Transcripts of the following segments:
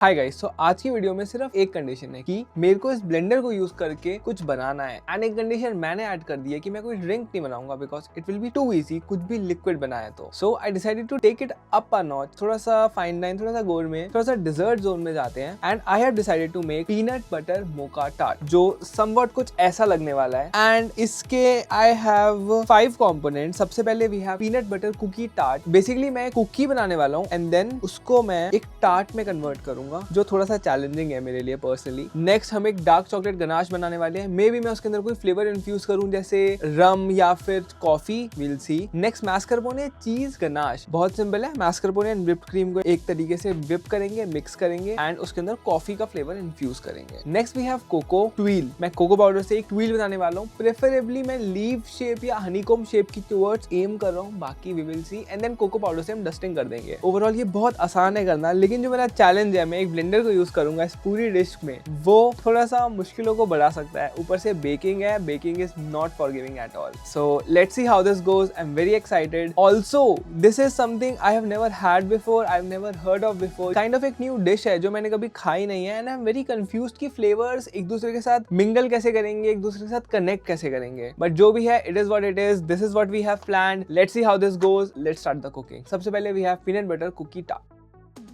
Hi guys, तो आज की वीडियो में सिर्फ एक कंडीशन है कि मेरे को इस ब्लेंडर को यूज करके कुछ बनाना है। एंड एक कंडीशन मैंने ऐड कर दी है कि मैं कोई ड्रिंक नहीं बनाऊंगा because it will be too easy, कुछ भी लिक्विड बनाया तो। So I decided to take it up a notch, थोड़ा सा फाइन डाइन, थोड़ा सा गोurmet, थोड़ा सा डिजर्ट जोन में जाते हैं। And I have decided to make peanut butter mocha tart, जो समवॉट कुछ ऐसा लगने वाला है। एंड इसके आई हैव 5 कंपोनेंट। सबसे पहले we have peanut butter cookie tart. Basically मैं कुकी बनाने वाला हूँ एंड देन उसको मैं एक टार्ट में कन्वर्ट करूंगा, जो थोड़ा सा चैलेंजिंग है मेरे लिए पर्सनली। नेक्स्ट हम एक डार्क चॉकलेट गनाश बनाने वाले हैं। मे बी मैं उसके अंदर कोई फ्लेवर इन्फ्यूज करूं, जैसे रम या फिर कॉफी, विल सी। नेक्स्ट मैस्करपोने चीज गनाश, बहुत सिंपल है। मैस्करपोने एंड व्हिप्ड क्रीम को एक तरीके से व्हिप करेंगे, मिक्स करेंगे एंड उसके अंदर कॉफी का फ्लेवर इन्फ्यूज करेंगे। Next we have cocoa tuile. मैं कोको पाउडर से एक ट्वील बनाने वाला हूँ। प्रेफरेबली मैं लीव शेप या हनीकॉम्ब शेप की टुवर्ड्स एम कर रहा हूँ, बाकी we will see. And then cocoa powder से हम डस्टिंग कर देंगे। ओवरऑल ये बहुत आसान है करना, लेकिन जो मेरा चैलेंज है, मैं एक ब्लेंडर को यूज करूंगा इस पूरी डिश में, वो थोड़ा सा मुश्किलों को बढ़ा सकता है। ऊपर से बेकिंग है, baking is not forgiving at all. So let's see how this goes. I am very excited. Also this is something I have never had before, I have never heard of before. Kind of एक new dish है जो मैंने कभी खाई नहीं है। And I am very confused कि flavours एक दूसरे के साथ मिंगल कैसे करेंगे, एक दूसरे के साथ कनेक्ट कैसे करेंगे। बट जो भी है, it is what it is. This is what we have planned. Let's see how this goes. Let's start the cooking. सबसे पहले we have peanut butter cookie tart.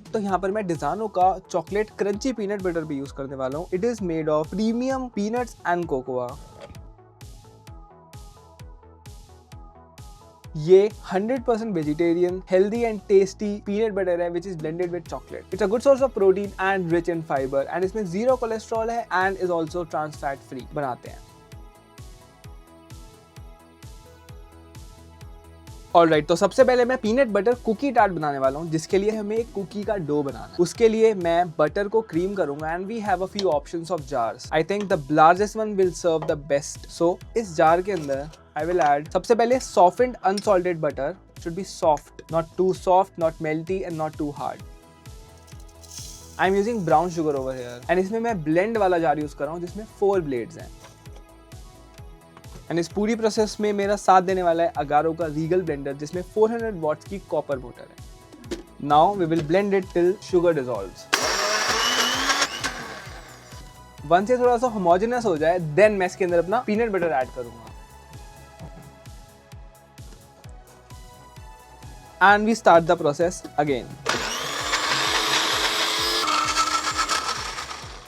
तो यहाँ पर मैं डिजानो का चॉकलेट क्रंची पीनट बटर भी यूज करने वाला हूँ। It is made of premium peanuts and cocoa. ये 100% vegetarian, healthy and tasty peanut butter है which is blended with chocolate. It's a good source of protein and rich in fibre. And इसमें 0 cholesterol है and is also trans fat free. बनाते हैं। Alright, तो सबसे पहले मैं पीनट बटर कुकी टार्ट बनाने वाला हूँ, जिसके लिए हमें एक कुकी का डो बनाना है। उसके लिए मैं बटर को क्रीम करूंगा and we have a few options of jars. I think the largest one will serve the best. So इस जार के अंदर आई विल ऐड सबसे पहले softened unsalted butter. Should be soft, not too soft, not melty and not too hard. I am using brown sugar over here. And इसमें मैं blend वाला jar use कर रहा हूँ जिसमें 4 ब्लेड्स हैं। एंड इस पूरी प्रोसेस में मेरा साथ देने वाला है अगारो का रीगल ब्लेंडर, जिसमें 400 वॉट्स की कॉपर मोटर है। Now we will blend it till sugar dissolves. Once ये थोड़ा सा होमोजेनस हो जाए, देन मैं इसके अंदर अपना पीनट बटर ऐड करूंगा। And we start the process again.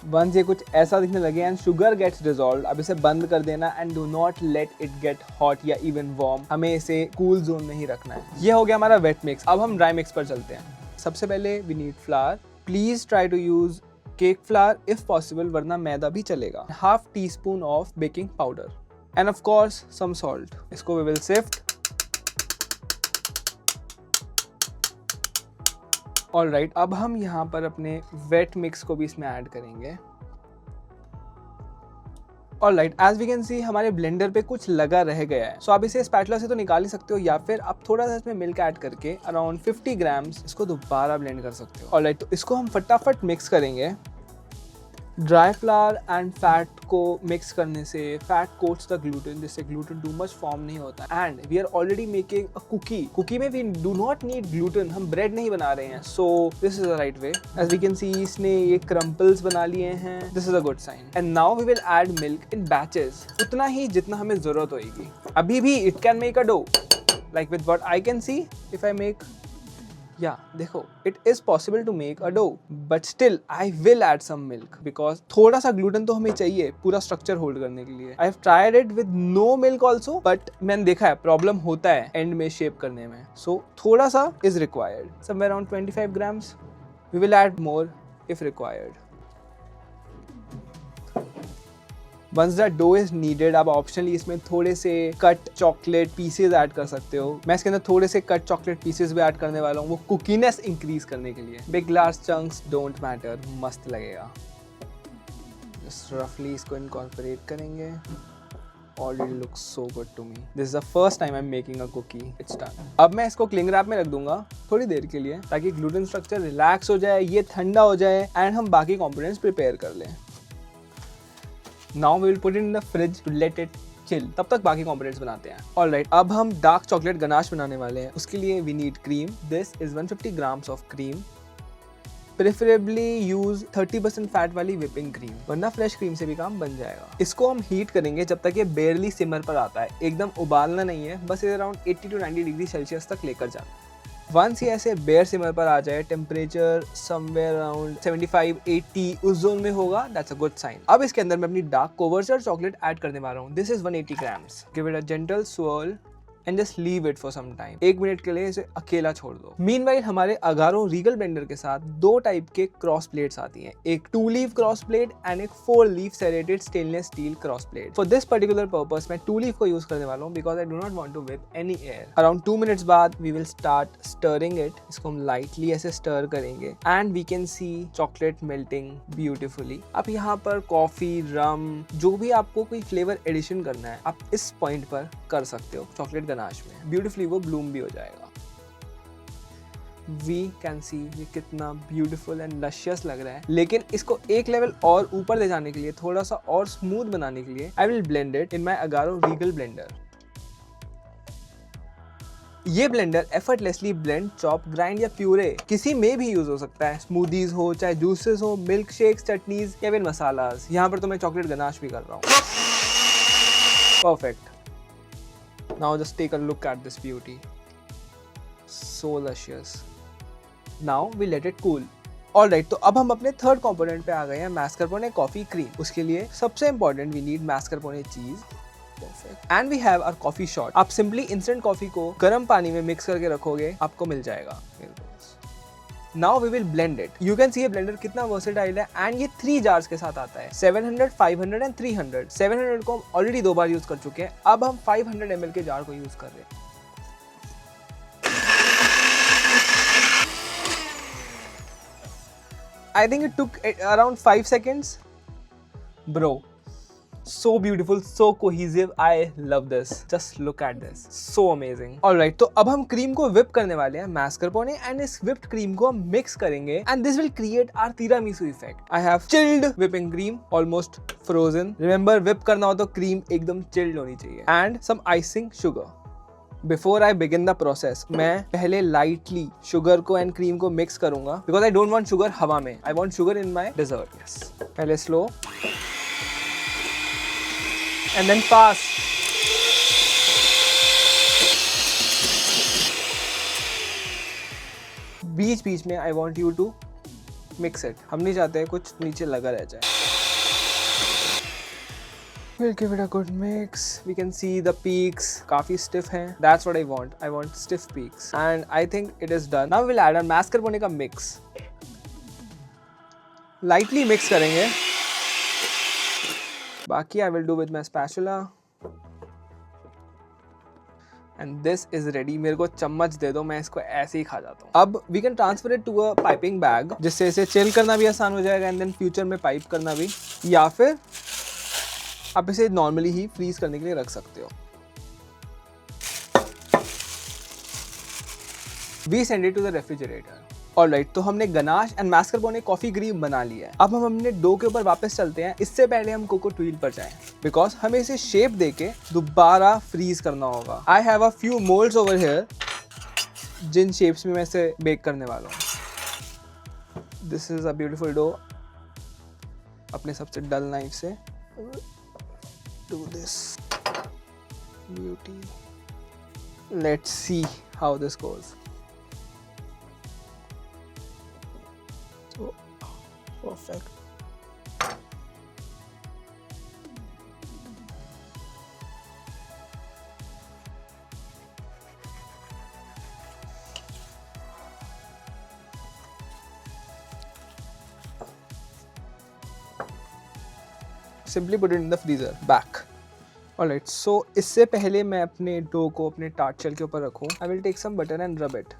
Once ये कुछ ऐसा दिखने लगे एंड शुगर गेट्स डिसॉल्व्ड, अब इसे बंद कर देना and do not let it get hot या इवन वार्म। हमें इसे कूल जोन में ही रखना है। ये हो गया हमारा वेट मिक्स। अब हम ड्राई मिक्स पर चलते हैं। सबसे पहले we need flour. Please try to use cake flour if possible, वरना मैदा भी चलेगा। Half teaspoon of baking powder and of course some salt. इसको वी विल सिफ्ट। ऑलराइट, अब हम यहाँ पर अपने वेट मिक्स को भी इसमें ऐड करेंगे। Alright, as we can see हमारे ब्लेंडर पे कुछ लगा रह गया है। सो आप इसे स्पैटुला से तो निकाल ही सकते हो, या फिर आप थोड़ा सा इसमें मिल्क ऐड करके अराउंड 50 ग्राम्स इसको दोबारा ब्लेंड कर सकते हो। ऑलराइट, तो इसको हम फटाफट मिक्स करेंगे। ड्राई फ्लावर एंड फैट को मिक्स करने से फैट कोट्स द ग्लूटेन, जिससे ग्लूटेन टू मच फॉर्म नहीं होता। And we are already making a cookie. Cookie में we do not need gluten, हम ब्रेड नहीं बना रहे हैं। So this is the right way. As we can see इसने ये क्रम्पल्स बना लिए हैं। This is a good sign. And now we will add milk in batches, उतना ही जितना हमें जरूरत होगी। अभी भी it can make a dough like with what I can see. If I make, या देखो, it is possible to make a dough, but still I will add some milk because थोड़ा सा ग्लूटेन तो हमें चाहिए पूरा स्ट्रक्चर होल्ड करने के लिए। I have tried it with no milk also, but मैंने देखा है प्रॉब्लम होता है एंड में शेप करने में। सो थोड़ा सा is required, somewhere around 25 grams. We will add more if required. Once the dough is needed, आप ऑप्शनली इसमें थोड़े से कट चॉकलेट पीसेज ऐड कर सकते हो। मैं इसके अंदर थोड़े से कट चॉकलेट पीसेज भी ऐड करने वाला हूँ, वो कुकीनेस इंक्रीज करने के लिए। Big large chunks don't matter, मस्त लगेगा। जस्ट रफली इसको इनकॉर्पोरेट करेंगे। Already looks so good to me. This is the first time I'm making a cookie. It's done. अब मैं इसको क्लिंग रैप में रख दूंगा थोड़ी देर के लिए, ताकि ग्लूटेन स्ट्रक्चर रिलैक्स हो जाए, ये ठंडा हो जाए एंड हम बाकी कंपोनेंट्स प्रिपेयर कर लें। Now we will put it in the fridge to let it chill. तब तक बाकी कंपोनेंट्स बनाते हैं। ऑलराइट, अब हम डार्क चॉकलेट गनाश बनाने वाले हैं। उसके लिए we need cream. This is 150 grams of cream. Preferably use 30% fat वाली व्हिपिंग क्रीम, वरना फ्रेश क्रीम से भी काम बन जाएगा। इसको हम हीट करेंगे जब तक ये बेयरली सिमर पर आता है, एकदम उबालना नहीं है, बस अराउंड 80 to 90 डिग्री सेल्सियस तक लेकर जाना। वंस ये ऐसे बेयर सिमर पर आ जाए, टेम्परेचर समवेयर अराउंड 75-80 उस जोन में होगा, दैट्स अ गुड साइन। अब इसके अंदर मैं अपनी डार्क कोवर्चर चॉकलेट ऐड करने वाला हूँ। This is 180 grams. Give it a gentle swirl and just leave it for some time. 1 minute के लिए इसे अकेला छोड़ दो। मीनवाइल हमारे अगारो रीगल ब्लेंडर के साथ 2 टाइप के क्रॉस प्लेट्स आती हैं, एक 2 लीफ क्रॉस प्लेट एंड एक 4 leaf serrated stainless steel cross plate. For this particular purpose मैं 2 लीफ को यूज करने वाला हूँ because I do not want to whip any air. Around 2 minutes बाद we will start stirring it. इसको हम lightly ऐसे स्टर करेंगे and we can see chocolate melting beautifully. अब यहाँ पर कॉफी, रम, जो भी आपको कोई फ्लेवर एडिशन करना है आप इस पॉइंट पर कर सकते हो चॉकलेट गनाश में। ब्यूटिफुली वो ब्लूम भी हो जाएगा। वी कैन सी ये कितना ब्यूटिफुल एंड लशियस लग रहा है। लेकिन इसको एक लेवल और ऊपर ले जाने के लिए, थोड़ा सा और स्मूथ बनाने के लिए, I will blend it in my Agaro regal blender. ये blender effortlessly blend, chop, grind या प्यूरे किसी में भी यूज हो सकता है। स्मूदीज हो, चाहे जूसेस हो, मिल्क शेक्स, चटनीज या फिर मसालास। यहाँ पर तो मैं चॉकलेट गनाश भी कर रहा हूँ। Perfect. Now just take a look at this beauty. So luscious. Now we let it cool. Alright, तो अब हम अपने थर्ड कंपोनेंट पे आ गए हैं, mascarpone कॉफी क्रीम। उसके लिए सबसे इंपॉर्टेंट वी नीड mascarpone चीज। Perfect. And we have our coffee shot. आप सिंपली इंस्टेंट कॉफी को गर्म पानी में मिक्स करके रखोगे, आपको मिल जाएगा। Now we will blend it. You can see ये blender कितना versatile है and ये 3 jars के साथ आता है, 700, 500 and 300। 700 को हम ऑलरेडी 2 बार यूज कर चुके हैं, अब हम 500 ml के जार को यूज कर रहे हैं। I think it took around 5 seconds. Bro, so beautiful, so cohesive. I love this. Just look at this. So amazing. Alright, तो अब हम क्रीम को whip करने वाले हैं, mascarpone, and इस whipped cream को हम mix करेंगे and this will create our tiramisu effect. I have chilled whipping cream, almost frozen. Remember, whip करना हो तो cream एकदम chilled होनी चाहिए and some icing sugar. Before I begin the process, मैं पहले lightly sugar को and cream को mix करूंगा because I don't want sugar हवा में. I want sugar in my dessert. Yes. पहले slow. And then fast. बीच बीच में I want you to mix it. हम नहीं चाहते कुछ नीचे लगा रह जाए। We'll give it a good mix. We can see the peaks काफी stiff हैं. That's what I want. I want stiff peaks. And I think it is done. Now we'll add our mascarpone का mix. Lightly mix करेंगे. बाकी I will do with my spatula. And this is ready. मेरे को चम्मच दे दो, मैं इसको ऐसे ही खा जाता हूँ। अब we can transfer it to a piping bag, जिससे इसे चिल करना भी आसान हो जाएगा and then फ्यूचर में पाइप करना भी, या फिर आप इसे नॉर्मली ही फ्रीज करने के लिए रख सकते हो। We send it to the refrigerator. Alright, तो हमने ganache and mascarpone coffee cream बना लिया है। अब हम अपने डो के ऊपर वापस चलते हैं। इससे पहले हम कोको ट्विल पर जाएं बिकॉज हमें इसे शेप देके दोबारा फ्रीज करना होगा। I have a few moulds over here जिन शेप्स में मैं इसे बेक करने वाला हूँ। This is a beautiful dough. अपने सबसे डल नाइफ से do this beauty. Let's see how this goes. Perfect. Simply put it in the freezer. Back. Alright, so इससे पहले मैं अपने डो को अपने टार्ट शेल के ऊपर रखूं, I will take some butter and rub it.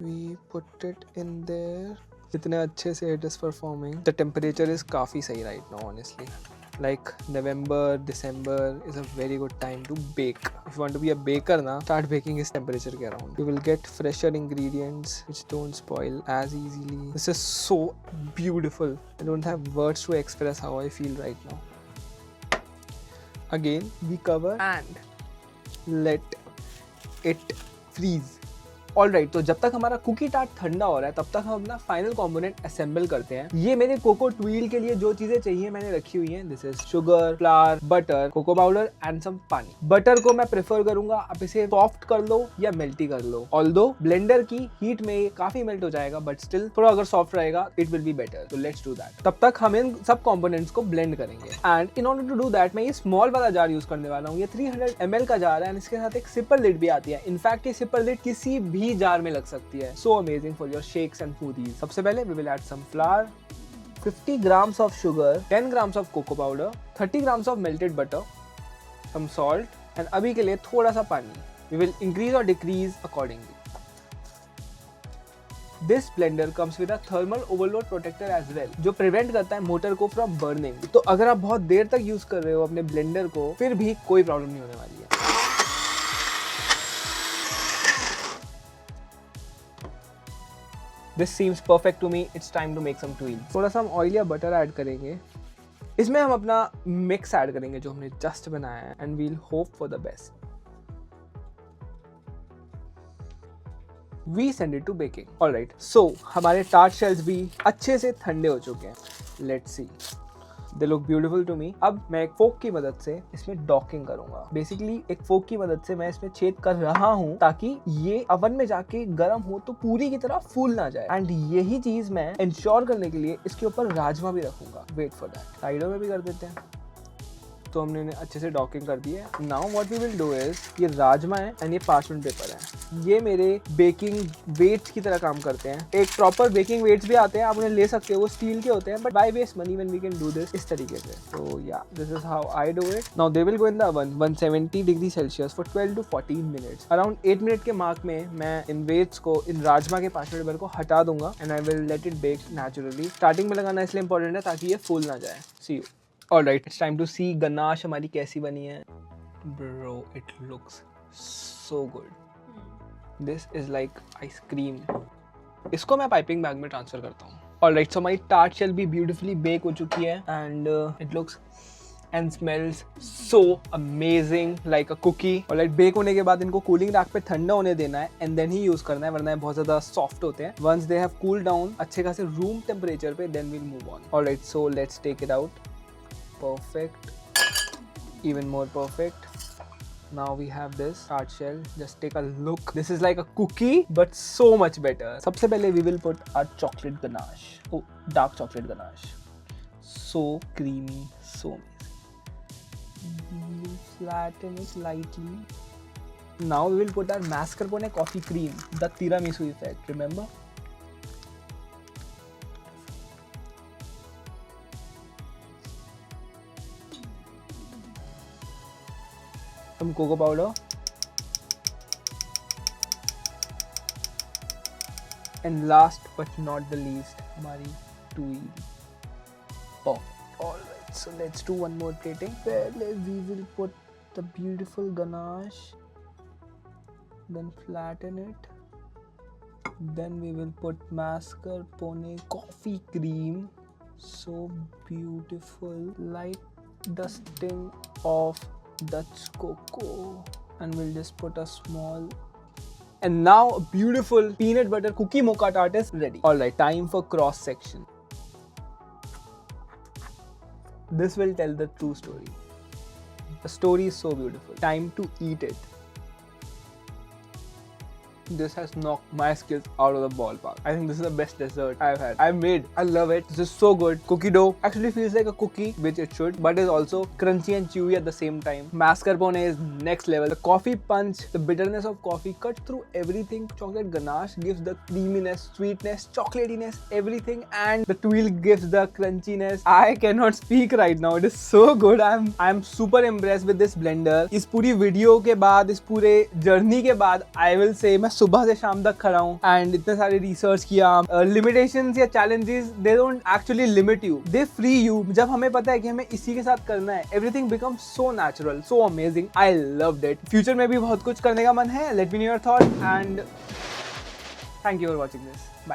We put it in there. इतने अच्छे से it is performing. The temperature is काफी सही right now, honestly. Like November, December is a very good time to bake. If you want to be a baker ना, start baking इस temperature के around. You will get fresher ingredients which don't spoil as easily. This is so beautiful. I don't have words to express how I feel right now. Again, we cover and let it freeze. Alright, तो जब तक हमारा cookie tart ठंडा हो रहा है तब तक हम अपना फाइनल कंपोनेंट असेंबल करते हैं। ये मेरे कोको ट्वील के लिए जो चीजें चाहिए मैंने रखी हुई हैं। This is sugar, flour, butter, cocoa powder and some पानी। बटर को मैं प्रेफर करूंगा आप इसे सॉफ्ट कर लो या मेल्टी कर लो। ऑल्दो ब्लेंडर की हीट में ये काफी मेल्ट हो जाएगा, बट स्टिल थोड़ा अगर सॉफ्ट रहेगा इट विल बी बेटर। तो लेट्स डू दैट। तब तक हम इन सब कंपोनेंट्स को ब्लेंड करेंगे and in order to do that मैं ये स्मॉल वाला जार यूज करने वाला हूँ। ये 300 ml का जार है एंड इसके साथ एक सिपर लिड भी आती है। इनफैक्ट ये सिपर लिड किसी भी जार में लग सकती है। So amazing for your shakes and smoothies. सबसे पहले we will add some flour, 50 grams of sugar, 10 grams of cocoa powder, 30 grams of melted butter, some salt and अभी के लिए थोड़ा सा पानी। We will increase or decrease accordingly. This blender comes with a thermal overload protector as well, जो prevent करता है motor को फ्रॉम बर्निंग। तो अगर आप बहुत देर तक यूज कर रहे हो अपने ब्लेंडर को फिर भी कोई प्रॉब्लम नहीं होने वाली है। This seems perfect to me. It's time to make some tweaks. थोड़ा सा हम ऑयल या बटर ऐड करेंगे। इसमें हम अपना मिक्स ऐड करेंगे जो हमने जस्ट बनाया है and we'll hope for the best. We send it to baking. Alright, so हमारे टार्ट शेल्स भी अच्छे से ठंडे हो चुके हैं। Let's see, they look beautiful to me. अब मैं एक फोक की मदद से इसमें डॉकिंग करूंगा। बेसिकली एक फोक की मदद से मैं इसमें छेद कर रहा हूं ताकि ये ओवन में जाके गर्म हो तो पूरी की तरह फूल ना जाए। एंड यही चीज मैं इंश्योर करने के लिए इसके ऊपर राजमा भी रखूंगा। Wait for that. साइडों में भी कर देते हैं। तो हमने इन्हें अच्छे से डॉकिंग कर दी है। Now what we will do is, ये राजमा है एंड ये पार्चमेंट पेपर है। ये मेरे बेकिंग वेट्स की तरह काम करते हैं। एक प्रॉपर बेकिंग वेट्स भी आते हैं, आप उन्हें ले सकते हो, वो स्टील के होते हैं, but why waste money when we can do this इस तरीके से। तो या this is how I do it. Now they will go in the oven 170 degree Celsius for 12 to 14 minutes. Around 8 minute के मार्क में मैं इन वेट्स को, इन राजमा के पार्चमेंट पेपर को हटा दूंगा and I will let it bake naturally. Starting में लगाना इसलिए इंपॉर्टेंट है ताकि ये फूल ना जाए। See you. Alright, it's time to see ganache हमारी कैसी बनी है। Bro, it looks so good. This is like ice cream. इसको मैं पाइपिंग बैग में ट्रांसफर करता हूँ। Alright, so हमारी टार्ट शेल भी ब्यूटीफुली बेक हो चुकी है and it looks and smells so amazing like a cookie. Alright, bake होने के बाद इनको कूलिंग रैक पे ठंडा होने देना है and then ही यूज करना है, वरना ये बहुत ज्यादा सॉफ्ट होते हैं। Once they have cooled down अच्छे खासे रूम टेम्परेचर पे, then we'll move on. Alright, so let's take it out. Perfect, even more perfect. Now we have this tart shell. Just take a look. This is like a cookie but so much better. सबसे पहले we will put our chocolate ganache. Oh, dark chocolate ganache. So creamy, so amazing. We will flatten it lightly. Now we will put our mascarpone coffee cream, the tiramisu effect. Remember? Some cocoa powder and last but not the least हमारी tweed. Alright, so let's do one more plating. पहले we will put the beautiful ganache, then flatten it, then we will put mascarpone coffee cream, so beautiful, light dusting of Dutch cocoa, and we'll just put a small, and now a beautiful peanut butter cookie mocha tart is ready. Alright, time for cross section. This will tell the true story. The story is so beautiful. Time to eat it. This has knocked my skills out of the ballpark. I think this is the best dessert I've had. I've made. I love it. This is so good. Cookie dough actually feels like a cookie, which it should, but is also crunchy and chewy at the same time. Mascarpone is next level. The coffee punch, the bitterness of coffee cut through everything. Chocolate ganache gives the creaminess, sweetness, chocolatiness, everything, and the tuile gives the crunchiness. I cannot speak right now. It is so good. I'm super impressed with this blender. इस पूरी video के बाद, इस पूरे journey के बाद, I will say मैं सुबह से शाम तक खड़ा हूँ एंड इतने सारे रिसर्च किया। लिमिटेशंस या challenges they don't actually limit you, they free you. जब हमें पता है कि हमें इसी के साथ करना है, everything becomes so natural, so amazing. I loved it. Future में भी बहुत कुछ करने का मन है। Let me know your thought and thank you for watching this. Bye.